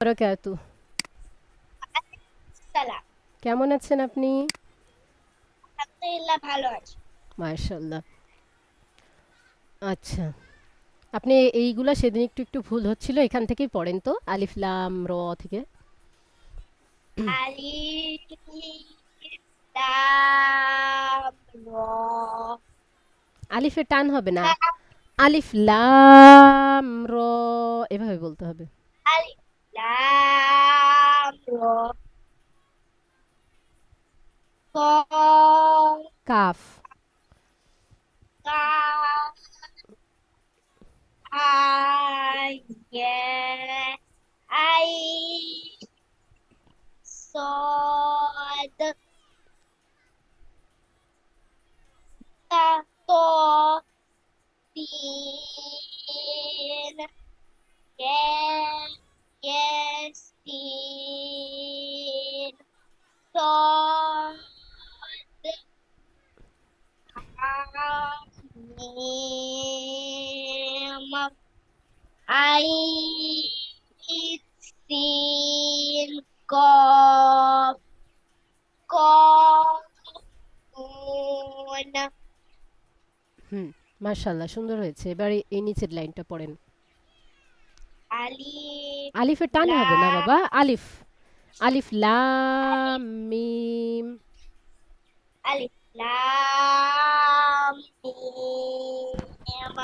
বারাকাতু। সালাম। কেমন আছেন আপনি? আলহামদুলিল্লাহ ভালো আছি। মাশাআল্লাহ। আচ্ছা, আপনি এইগুলা সেদিন একটু একটু ভুল হচ্ছিল, এখান থেকেই পড়েন তো, আলিফ লাম র থেকে। আলিফ লাম র। আলিফে টান হবে না, কাফ। আলিফ লাম র এভাবে বলতে হবে। আলিফ লাম র। কফ। কাফ। কাফ। ইয়ে আই صاد ত سين ياسين صاد ميم عين سين قاف قاف نون হুম, মাশাআল্লাহ, সুন্দর হয়েছে। এবারে এই নিচের লাইনটা পড়েন। ألف আলিফে টান হবে না لام বাবা। আলিফ, আলিফ লাম মিম। ألف لام ميم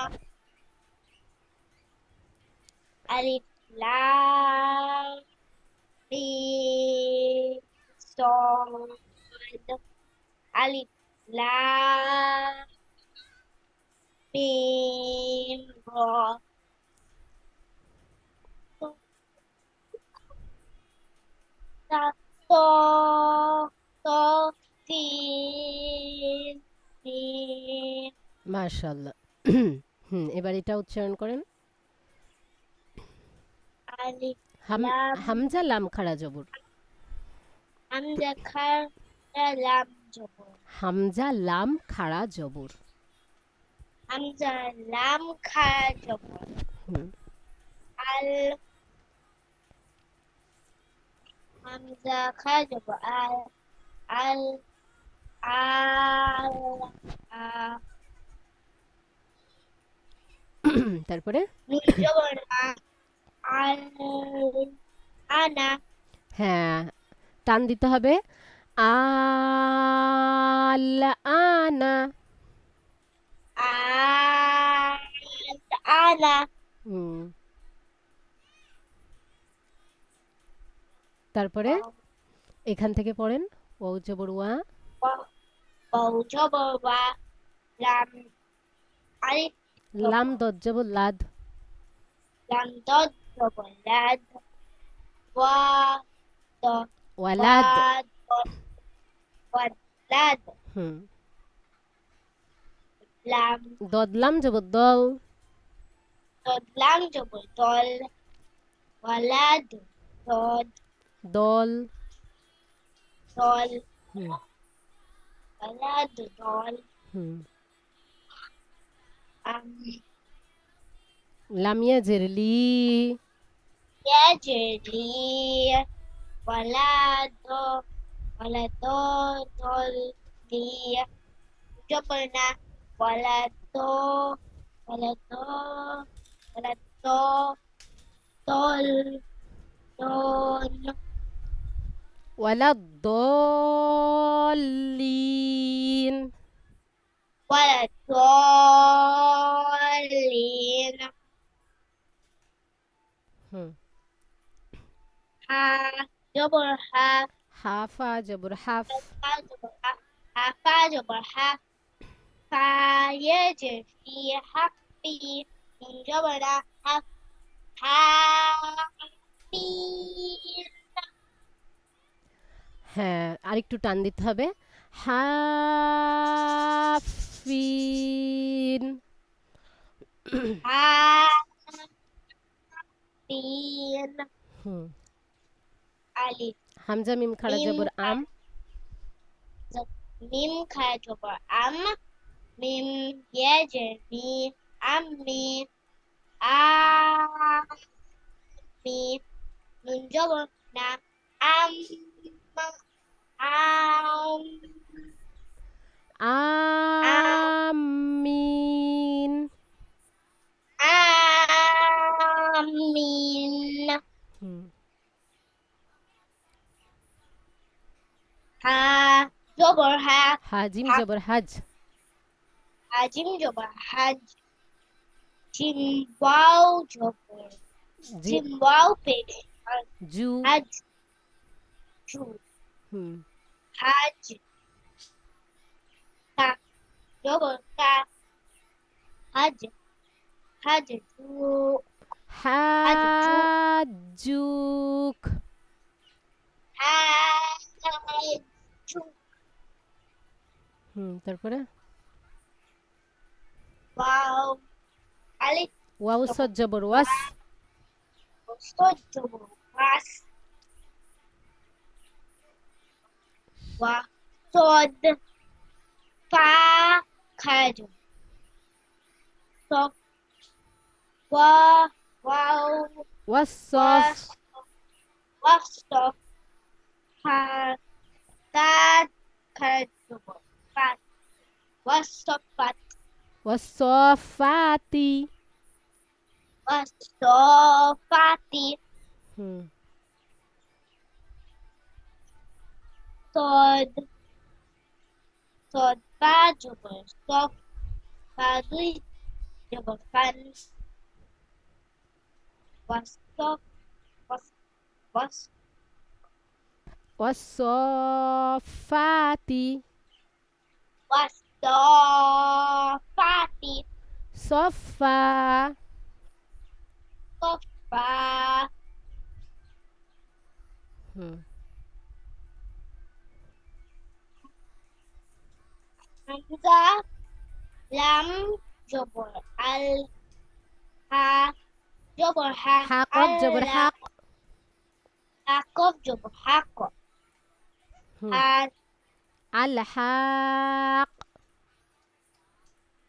ألف لام ميم صاد ألف لام ميم را তো তো سين ميم মাশাআল্লাহ। হুম, এবার এটা উচ্চারণ করেন। ألف হাম, لام হামজা লাম খাড়া জবর। حمزة خر لام جبر হামজা লাম খাড়া জবর। حمزة لام خر جبر হুম, ال حمزة خر جبر ال ال آ তারপরে نون جبر ال أنا হ্যাঁ, টান দিতে হবে। আল আনা। أنا হুম, তারপরে এখান থেকে পড়েন। ওয়াও জবর ওয়া। بو جبر و لام ألف লাম جبر দদ জবর লাদ। لام ضد جبر لد و ض و ওয়ালাদ। ضد ولد হুম, لام দদ লাম জবর দল। ضد لام جبر ضل ولد ضد দল। ضل হুম, ولد ضل হুম, أم লাম ইয়াজের লি। يجري ولد ولد ضل لي جبرنا ولد ولد ولد ضل ضل ওয়ালাদ দলিন। ولد ضالين হুম, ها جبر ها হাফা জবর হাফ। فا جبر ها ها فا جبر ها فا يجري حقي من جبر ها حافين হ্যাঁ, আরেকটু টান দিতে হবে। হাফিন। حافين হুম, ألف হামজা মিম খাড়া ميم জবর আম। ميم خا جبر أم ميم يجري أمي آمي نون জবর না আম আম আমিন। আমিন হুম। হা জবর হা হাজিম হা জবর হাজ। হাজিম জবর হাজ জিম ওয়াও জবর জি জিম ওয়াও পেশ জু। হাজ জু হুম। হাজ কা জবর কা হাজ হাজ জু হাজ জু হাজুক। হাজ জু হুম, তারপরে ওয়াও আলিফ ওয়াও জবর সদ জবর ওয়া ওয়াস। সদ জবর ওয়াস ওয়া সদ ফা খাজ সফ ওয়া ওয়াও ওয়াসফ। ওয়াস ওয়াসফ ফা তাত খাজ জবর ফাত ওয়াসফাত ওয়াসফাতি। ওয়াসফাতি হুম। সদ সদ ফা জবর সফ ফা দুই জবর ফান ওয়াসফ ওয়াস ওয়াস ওয়াসফাতি। ওয়াসফাতি সফা। সফা হুম। হামজা লাম জবর আল হা জবর হা হাকফ জবর আল্লাহ হাক। হাকফ জবর হাক হুম। আর আল হাক।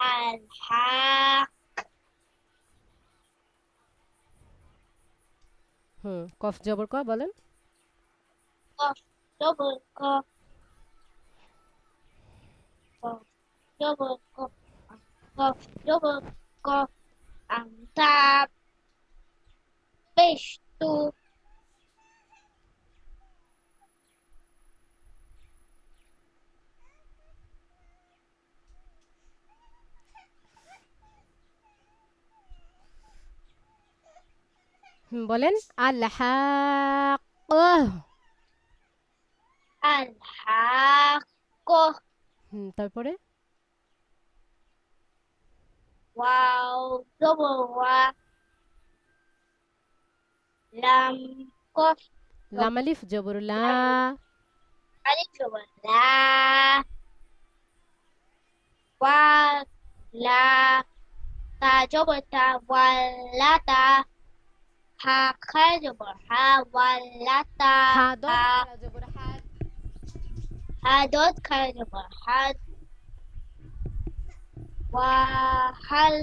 আল হাক হুম। কফ জবর ক বলেন। কফ জবর ক কফ জবর ক কফ জবর ক আমতা পেশতু হুম, বলেন আল হাক। আল হাক হুম, তারপরে ওয়াও জবর ওয়া লাম কফ লাম আলিফ জবর লা। আলিফ জবর লা ওয়া লা তা জবর তা ওয়ালাতা হা খা জবর হা ওয়ালাতা হা দদ হা খারা জবর হাদ। হা দদ খা জবর হাদ ওয়া হাল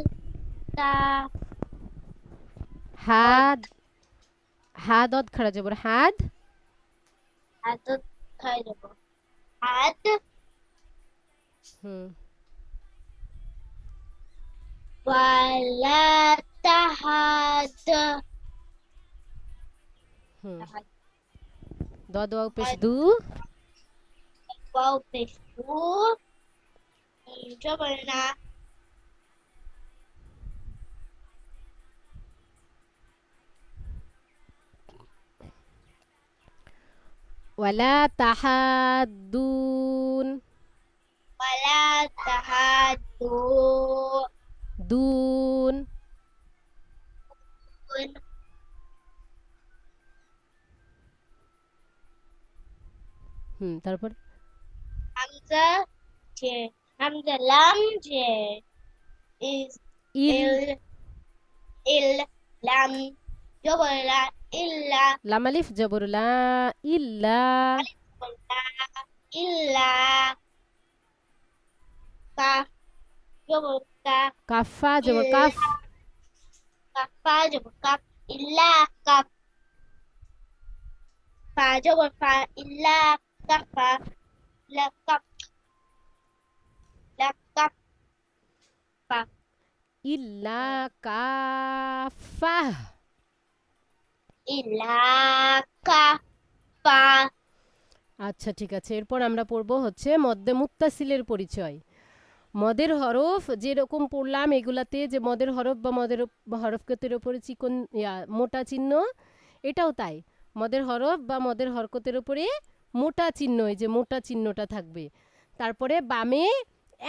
তা হাদ। হা দদ খারা জবর হাদ। হা দদ খা জবর হাদ হুম। ওয়ালাতা হাদ হুম। দদ ওয়াও পেশ দু। ওয়াও পেশ দু জবর না ওয়ালা তাহাদ্দুন। ওয়ালা তাহাদু দুন। হুম, তারপর হামজা যে হামজা লাম যে is ill. il il lam জবর লা ইল্লা লাম আলিফ জবর লা। ইল্লা। আলিফ জবর লা ইল্লা কাফ জবর কা কাফা জবর ইল্লা কাফ। কাফা জবর কাফ ইল্লা কাফ فا جبر فا إلا كفا لكف لكف ইল্লা কাফা। إلا كفا আচ্ছা ঠিক আছে, এরপর আমরা পড়বো হচ্ছে মদ্দে মুত্তাসিলের পরিচয়। মদের হরফ যেরকম পড়লাম এগুলাতে, যে মদের হরফ বা মদের হরফকতের ওপরে চিকন মোটা চিহ্ন, এটাও তাই। মদের হরফ বা মদের হরকতের ওপরে মোটা চিহ্ন, এই যে মোটা চিহ্নটা থাকবে। তারপরে বামে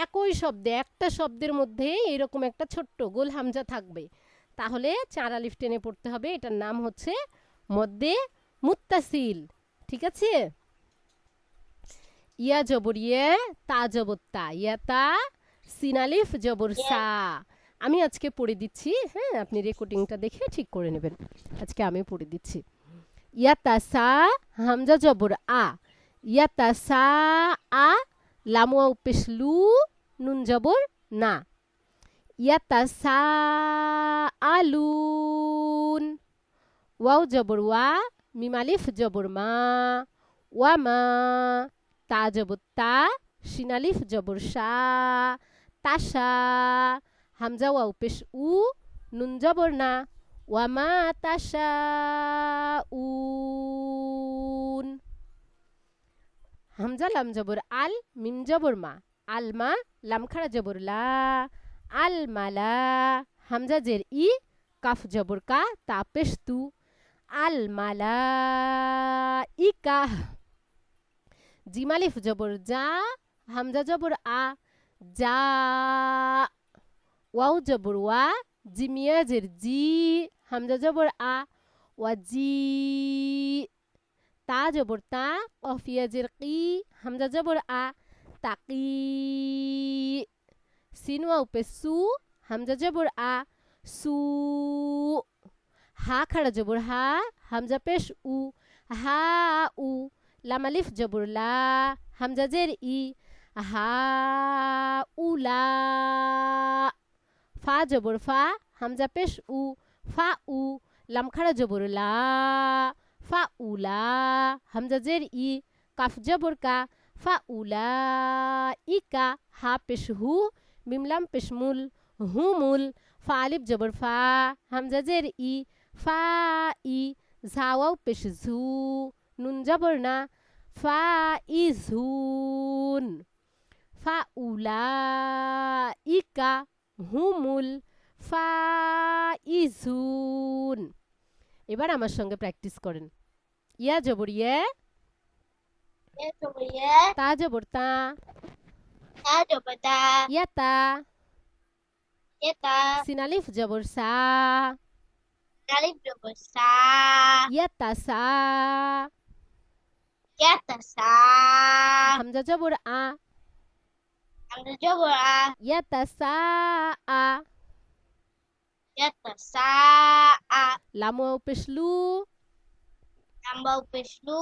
একই শব্দে, একটা শব্দের মধ্যে এরকম একটা ছোট্ট গোল হামজা থাকবে, তাহলে চার আলিফ টেনে পড়তে হবে। এটার নাম হচ্ছে মদ্দে মুত্তাসিল। ঠিক আছে? ইয়া জবর ইয়ে, তা জবর তা, ইয়া তা, সিনালিফ জবর সা। আমি আজকে পড়ে দিচ্ছি, হ্যাঁ, আপনি রেকর্ডিংটা দেখে ঠিক করে নেবেন। আজকে আমি পড়ে দিচ্ছি। ইয়া তা সা, হামজা জবর আ, ইয়া তা সা আ, লাম ওয়াও পেশ লু, নুন জবর না। ইয়া তা সা আলুন, ওয়াও জবর ওয়া, মিম আলিফ জবর মা, ওয়া মা, তা জবর তা, শিন আলিফ জবর শা, তাশা, হামজা ওয়াও পেশ উ, নুন জবর না, ওয়া মা তাশা উন। হামজা লাম জবর আল, মিম জবর মা, আল মা, লাম খাড়া জবর লা, আল মালা, হামজা জের ই, কাফ জবর কা, তা পেশ তু, আল মালা ইকা। জিম আলিফ জবর যা, হামজা জবর আ, যা, ওয়াও জবর ওয়া, জিমিয়া জের জি, হামজা জবর আ, ওয়া জি, তা জবর তা, অফিয়া জের কি, হামজা জবর আ, তাকি, সিন ওয়াও পে সু, হামজা জবর আ, সু, হা খাড়া জবর হা, হামজা পেশ উ, হা উ, লাম আলিফ জবর লা, হামজা জের ই, হা উলা, ফা জবর ফা, হামজা পেশ উ, ফা উ, লাম খাড়া জবর লা, ফা উলা, হামজা জের ই, কাফ জবর কা, ফা উলা ইকা, হা পেশ হু, মিম লাম পেশ মুল, হুমুল, ফা আলিফ জবর ফা, হামজা জের ই, ফা ই, ঝা ওয়াও পেশ ঝু, নুন জবর না, ফা ইঝুন, ফা উলা ইকা হুমুল ফা ইঝুন। এবার আমার সঙ্গে প্র্যাকটিস করেন। ইয়া জবর ইয়ে, يا جبر يا তা জবর তা, تا جبر تا ইয়া তা, يتا সিন আলিফ জবর সা, ألف جبر سا ইয়া তা সা, يتا سا হামজা জবর আ, حمزة جبر آ ইয়া তা সা আ, يتا سا آ লাম ওয়াও পেশ লু, لمبا وبشلو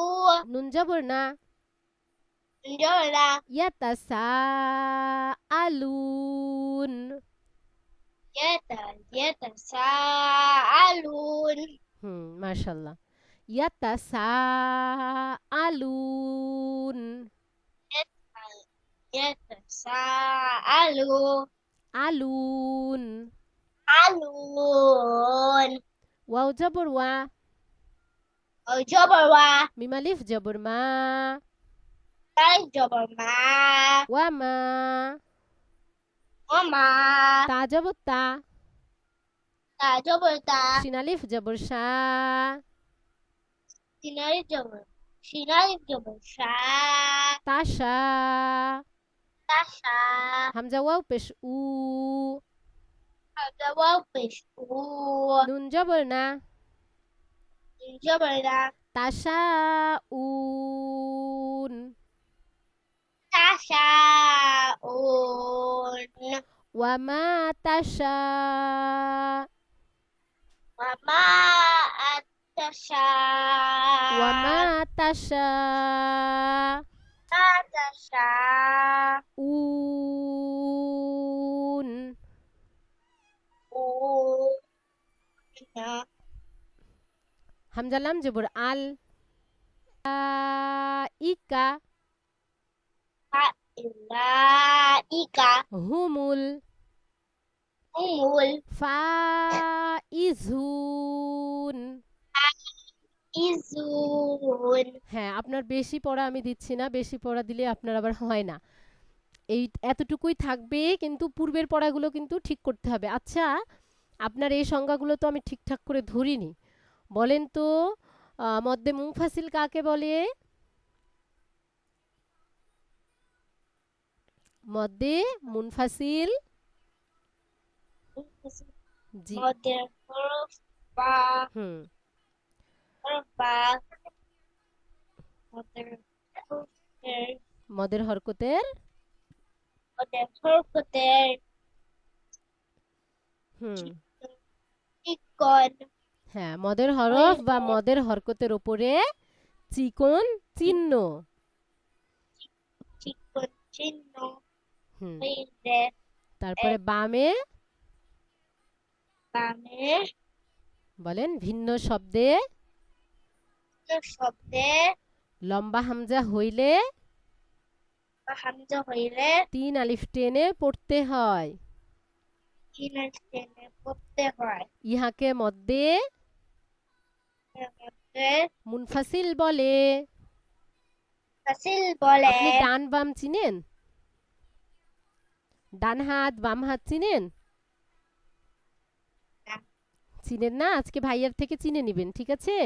নুন জবর না, نجولا ইয়া তা সা আলুন। يتا ساءلون মাশাআল্লাহ। ইয়াতাসাআলুন, يتساءلون আলুন, ألون ওয়াও জবর ওয়া, وجبر মিম আলিফ জবর মা, جبر ما ওয়া মা, وما তা জবর তা, تا جبر تا শিন আলিফ জবর শা, سيناري جبر سيناري جبر شا তাশা, تشا হামজা ওয়াও পেশ উ, هذا وبشو নুন জবর না, جبر তাশা উন, تشاءون ওয়া মা তাশা, وما أتشاء ওয়া মা তাশা ما تشاءون উন। হামজা লাম জবর আল, ইকা ফাইলাইকা হুমুল হুমুল ফাইজুন। ইজুন। হ্যাঁ, আপনার বেশি পড়া আমি দিচ্ছি না, বেশি পড়া দিলে আপনার আবার হয় না। এই এতটুকুই থাকবে, কিন্তু পূর্বের পড়াগুলো কিন্তু ঠিক করতে হবে। আচ্ছা, আপনার এই সংজ্ঞাগুলো তো আমি ঠিকঠাক করে ধরিনি। বলেন তো, মদ্দে মুনফাসিল কাকে বলে? মদ্দে মুনফাসিল, জি, মদের হরফ বা হুম, হরফ বা মদের হরফের মদের হরকতের, মদের হরকতের হুম, চিকন হ্যাঁ, মদের হরফ বা মদের হরকতের উপরে চিকন চিহ্ন, চিকন চিহ্ন হুম, হইলে তারপরে বামে বামে বলেন ভিন্ন শব্দে শব্দে লম্বা হামজা হইলে বা হামজা হইলে 3 আলিফ টেনে পড়তে হয়। চিহ্নের টেনে পড়তে হয়। ইহাকে মদ্দে এর মধ্যে মুনফাসিল বলে। ফাসিল বলে। আপনি ডান বাম চিনেন? ডান হাত বাম হাত চিনেন? না। চিনেন না? আজকে ভাইয়ার থেকে চিনে নিবেন, ঠিক আছে?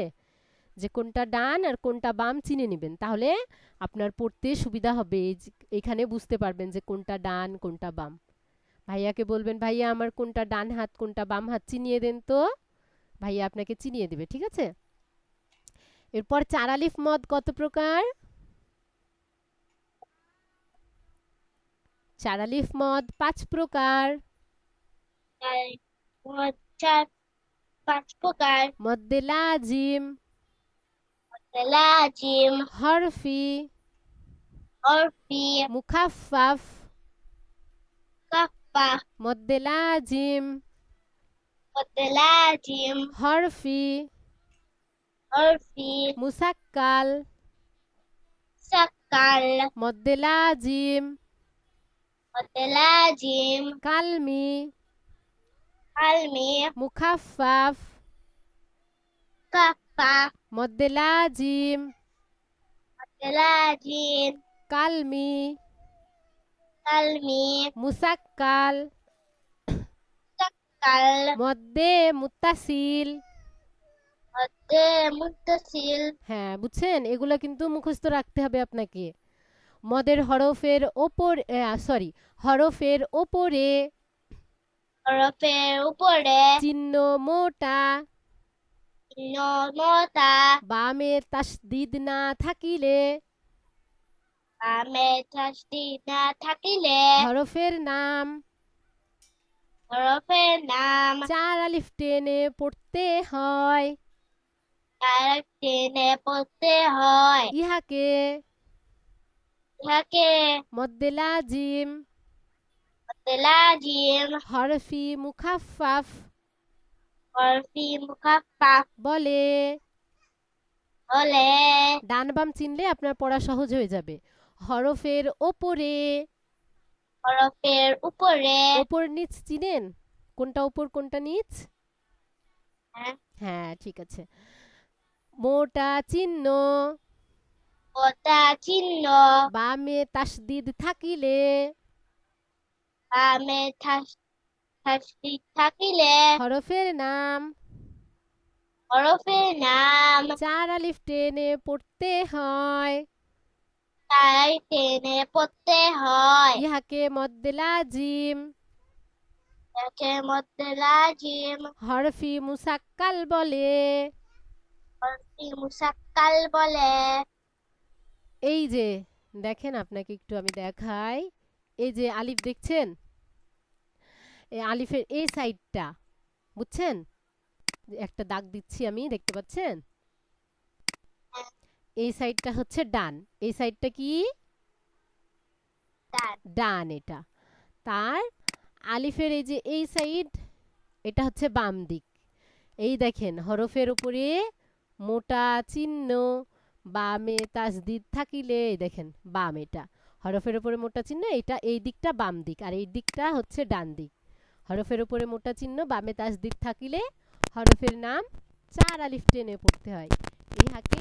যে কোনটা ডান আর কোনটা বাম চিনে নিবেন, তাহলে আপনার পড়তে সুবিধা হবে। এখানে বুঝতে পারবেন যে কোনটা ডান কোনটা বাম। ভাইয়াকে বলবেন, ভাইয়া আমার কোনটা ডান হাত কোনটা বাম হাত চিনিয়ে দেন তো। ভাইয়া আপনাকে চিনিয়ে দেবে, ঠিক আছে? এরপর 4 আলিফ মদ কত প্রকার? 4 আলিফ মদ 5 প্রকার। তাই মদ 4-5 প্রকার। মদ্দে লাজিম, লাজিম, হরফি, অরফি, মুখাফফাফ। কাফা, মদ্দে লাজিম, লাজিম, হরফি, অরফি, মুসাক্কাল। সাকাল, মদ্দে লাজিম, লাজিম, কালমি, আলমি, মুখাফফাফ। কাফা, মদ্দে লাজিম, লাজিম, কালমি, আলমি, মুসাক্কাল। সাকাল, মদ্দে মুত্তাসিল। মুত্তাসিল। হ্যাঁ, বুঝছেন? এগুলো কিন্তু মুখস্থ রাখতে হবে আপনাকে। মদের হরফের ওপর, সরি, হরফের ওপরে হরফের উপরে চিহ্ন মোটা, মোটা, বামে তাসদিদ না থাকিলে বামে তাসদিদ না থাকিলে হরফের নাম হরফের নাম 4 আলিফ টেনে পড়তে হয়। তার টেনে পড়তে হয়। ইহাকে ইহাকে মদ্দে লাজিম, লাজিম, হরফি মুখাফফাফ হরফি মুখাফফাফ বলে। বলে। ডান বাম চিনলে আপনার পড়া সহজ হয়ে যাবে। হরফের ওপরে, হরফের উপরে ওপর নিচ চিনেন? কোনটা ওপর কোনটা নিচ? হ্যাঁ, হ্যাঁ, ঠিক আছে। মোটা চিহ্ন, মোটা চিহ্ন, বামে তাসদিদ থাকিলে বামে তাসদিদ থাকিলে হরফের নাম হরফের নাম 4 আলিফ টেনে পড়তে হয়। তাই টেনে পড়তে হয়। ইহাকে মদ্দে লাজিম, একে মধ্যে লাজিম, হরফি মুসাক্কাল বলে। হরফি মুসাক্কাল বলে। এই যে দেখেন, আপনাকে একটু আমি দেখাই। এই যে আলিফ দেখছেন? এই আলিফের এই সাইডটা, বুঝছেন? একটা দাগ দিচ্ছি আমি, দেখতে পাচ্ছেন? এই সাইডটা হচ্ছে ডান, এই সাইডটা কি? ডান। এটা তার আলিফের এই যে এই সাইড, এটা হচ্ছে বাম দিক। এই দেখেন হরফের উপরে মোটা চিহ্ন, বামে তাসদিদ থাকিলে এই দেখেন বাম, এটা হরফের উপরে মোটা চিহ্ন, এটা এই দিকটা বাম দিক আর এই দিকটা হচ্ছে ডান দিক। হরফের উপরে মোটা চিহ্ন বামে তাসদিদ থাকিলে হরফের নাম 4 আলিফ টেনে পড়তে হয়। ইহাকে